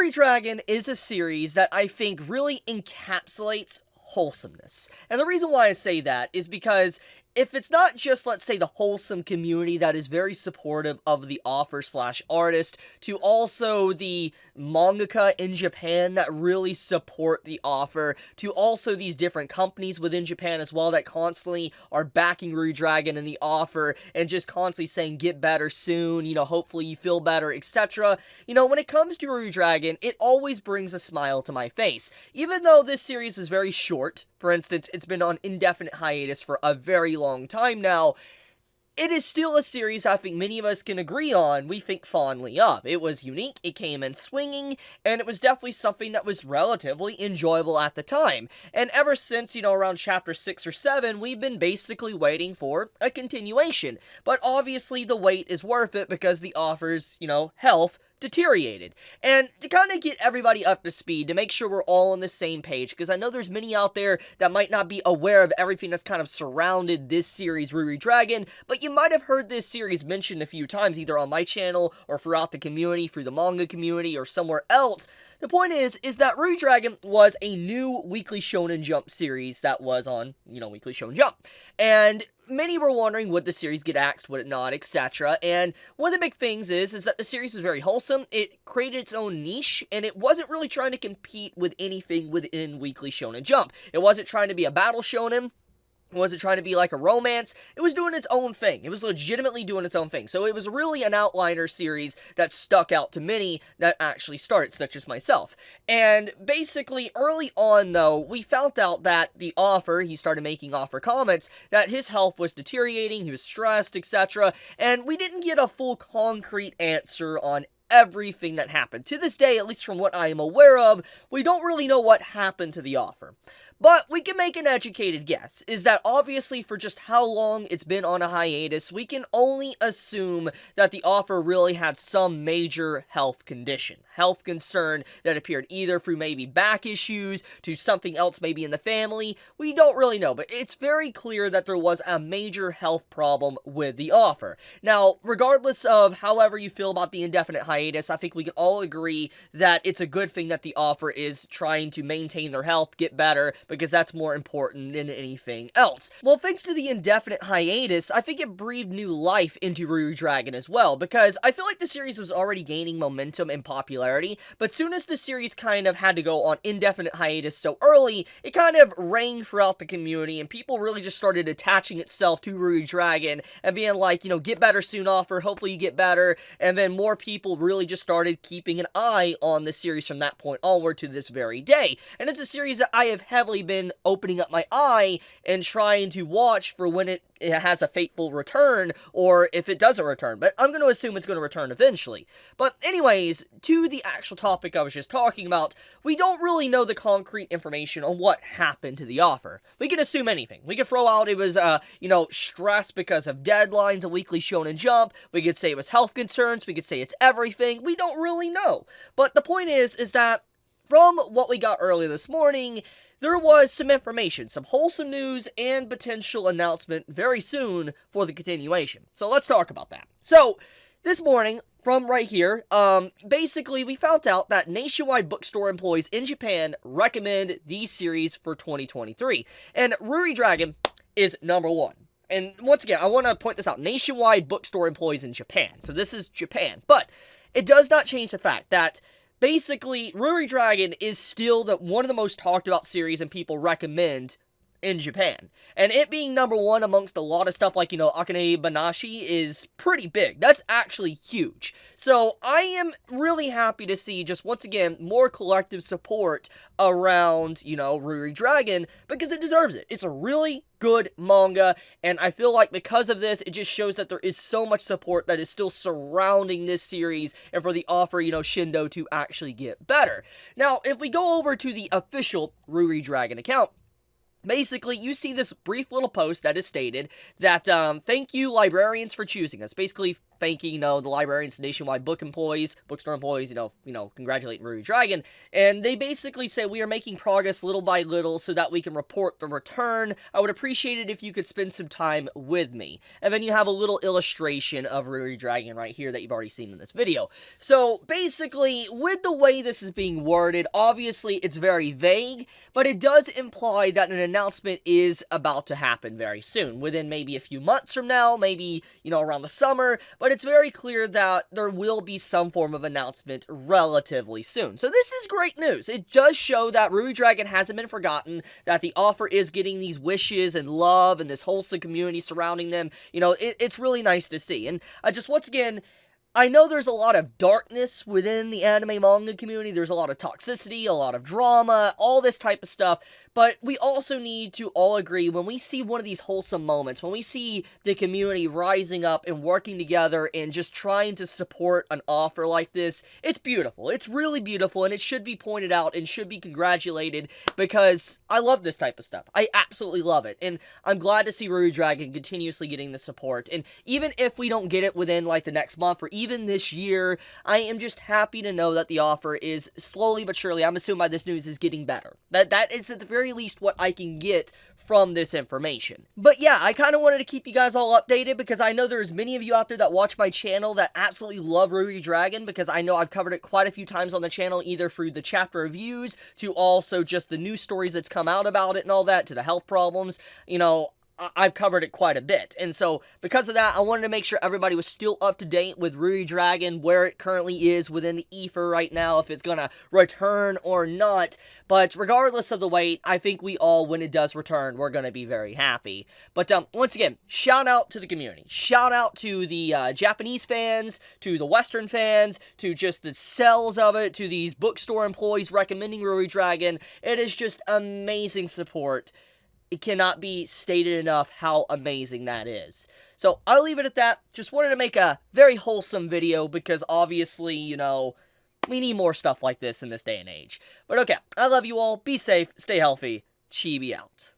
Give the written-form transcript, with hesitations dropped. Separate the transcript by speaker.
Speaker 1: Ruri Dragon is a series that I think really encapsulates wholesomeness. And the reason why I say that is because if it's not just, let's say, the wholesome community that is very supportive of the author slash artist, to also the mangaka in Japan that really support the author, to also these different companies within Japan as well that constantly are backing Ruri Dragon and the author and just constantly saying, get better soon, hopefully you feel better, etc. When it comes to Ruri Dragon, it always brings a smile to my face. Even though this series is very short, for instance, it's been on indefinite hiatus for a very long time now, it is still a series I think many of us can agree on, we think fondly of. It was unique, it came in swinging, and it was definitely something that was relatively enjoyable at the time. And ever since, around chapter 6 or 7, we've been basically waiting for a continuation. But obviously the wait is worth it because the author's, health deteriorated. And to kind of get everybody up to speed, to make sure we're all on the same page, because I know there's many out there that might not be aware of everything that's kind of surrounded this series, Ruri Dragon, but you might have heard this series mentioned a few times, either on my channel, or throughout the community, through the manga community, or somewhere else. The point is that Ruri Dragon was a new Weekly Shonen Jump series that was on, Weekly Shonen Jump. And many were wondering, would the series get axed, would it not, etc. And one of the big things is that the series was very wholesome, it created its own niche, and it wasn't really trying to compete with anything within Weekly Shonen Jump. It wasn't trying to be a battle shonen. It wasn't trying to be like a romance. It was doing its own thing. It was legitimately doing its own thing. So it was really an outliner series that stuck out to many that actually started, such as myself. And basically, early on, though, we found out that the author, he started making author comments, that his health was deteriorating, he was stressed, etc. And we didn't get a full concrete answer on everything that happened. To this day, at least from what I am aware of, we don't really know what happened to the author. But we can make an educated guess, is that obviously for just how long it's been on a hiatus, we can only assume that the author really had some major health condition, health concern that appeared either through maybe back issues to something else maybe in the family. We don't really know, but it's very clear that there was a major health problem with the author. Now, regardless of however you feel about the indefinite hiatus, I think we can all agree that it's a good thing that the author is trying to maintain their health, get better, because that's more important than anything else. Well, thanks to the indefinite hiatus, I think it breathed new life into Ruri Dragon as well, because I feel like the series was already gaining momentum and popularity, but soon as the series kind of had to go on indefinite hiatus so early, it kind of rang throughout the community, and people really just started attaching itself to Ruri Dragon, and being like, get better soon, author, hopefully you get better, and then more people really just started keeping an eye on the series from that point onward to this very day. And it's a series that I have heavily been opening up my eye and trying to watch for when it has a fateful return, or if it doesn't return, but I'm going to assume it's going to return eventually. But anyways, to the actual topic I was just talking about, we don't really know the concrete information on what happened to the author. We can assume anything. We could throw out it was, stress because of deadlines, a Weekly Shonen Jump. We could say it was health concerns. We could say it's everything. We don't really know. But the point is that from what we got earlier this morning, there was some information, some wholesome news, and potential announcement very soon for the continuation. So let's talk about that. So, this morning, from right here, basically we found out that nationwide bookstore employees in Japan recommend these series for 2023. And Ruri Dragon is number one. And once again, I want to point this out. Nationwide bookstore employees in Japan. So this is Japan. But it does not change the fact that basically, Ruri Dragon is still one of the most talked about series and people recommend in Japan. And it being number one amongst a lot of stuff like, Akane Banashi is pretty big. That's actually huge. So I am really happy to see, just once again, more collective support around, Ruri Dragon, because it deserves it. It's a really good manga, and I feel like because of this, it just shows that there is so much support that is still surrounding this series, and for the author, Shindo, to actually get better. Now, if we go over to the official Ruri Dragon account, basically, you see this brief little post that is stated that, thank you librarians for choosing us. Basically, thanking, the librarians, nationwide bookstore employees, congratulating Ruri Dragon. And they basically say, we are making progress little by little so that we can report the return. I would appreciate it if you could spend some time with me. And then you have a little illustration of Ruri Dragon right here that you've already seen in this video. So basically, with the way this is being worded, obviously it's very vague, but it does imply that an announcement is about to happen very soon, within maybe a few months from now, maybe, around the summer, but it's very clear that there will be some form of announcement relatively soon. So this is great news. It does show that Ruri Dragon hasn't been forgotten, that the offer is getting these wishes and love and this wholesome community surrounding them. It's really nice to see. And once again, I know there's a lot of darkness within the anime manga community, there's a lot of toxicity, a lot of drama, all this type of stuff, but we also need to all agree when we see one of these wholesome moments, when we see the community rising up and working together and just trying to support an offer like this, it's beautiful. It's really beautiful, and it should be pointed out and should be congratulated because I love this type of stuff. I absolutely love it, and I'm glad to see Ruri Dragon continuously getting the support, and even if we don't get it within, the next month or even this year, I am just happy to know that the offer is slowly but surely, I'm assuming by this news, is getting better. That is at the very least what I can get from this information. But yeah, I kind of wanted to keep you guys all updated because I know there's many of you out there that watch my channel that absolutely love Ruri Dragon, because I know I've covered it quite a few times on the channel, either through the chapter reviews to also just the news stories that's come out about it and all that, to the health problems. I've covered it quite a bit, and so because of that, I wanted to make sure everybody was still up to date with Ruri Dragon, where it currently is within the ether right now, if it's gonna return or not. But regardless of the wait, I think we all, when it does return, we're gonna be very happy. But once again, shout out to the community, shout out to the Japanese fans, to the Western fans, to just the sales of it, to these bookstore employees recommending Ruri Dragon. It is just amazing support. It cannot be stated enough how amazing that is. So, I'll leave it at that. Just wanted to make a very wholesome video because obviously, we need more stuff like this in this day and age. But okay, I love you all. Be safe, stay healthy. Chibi out.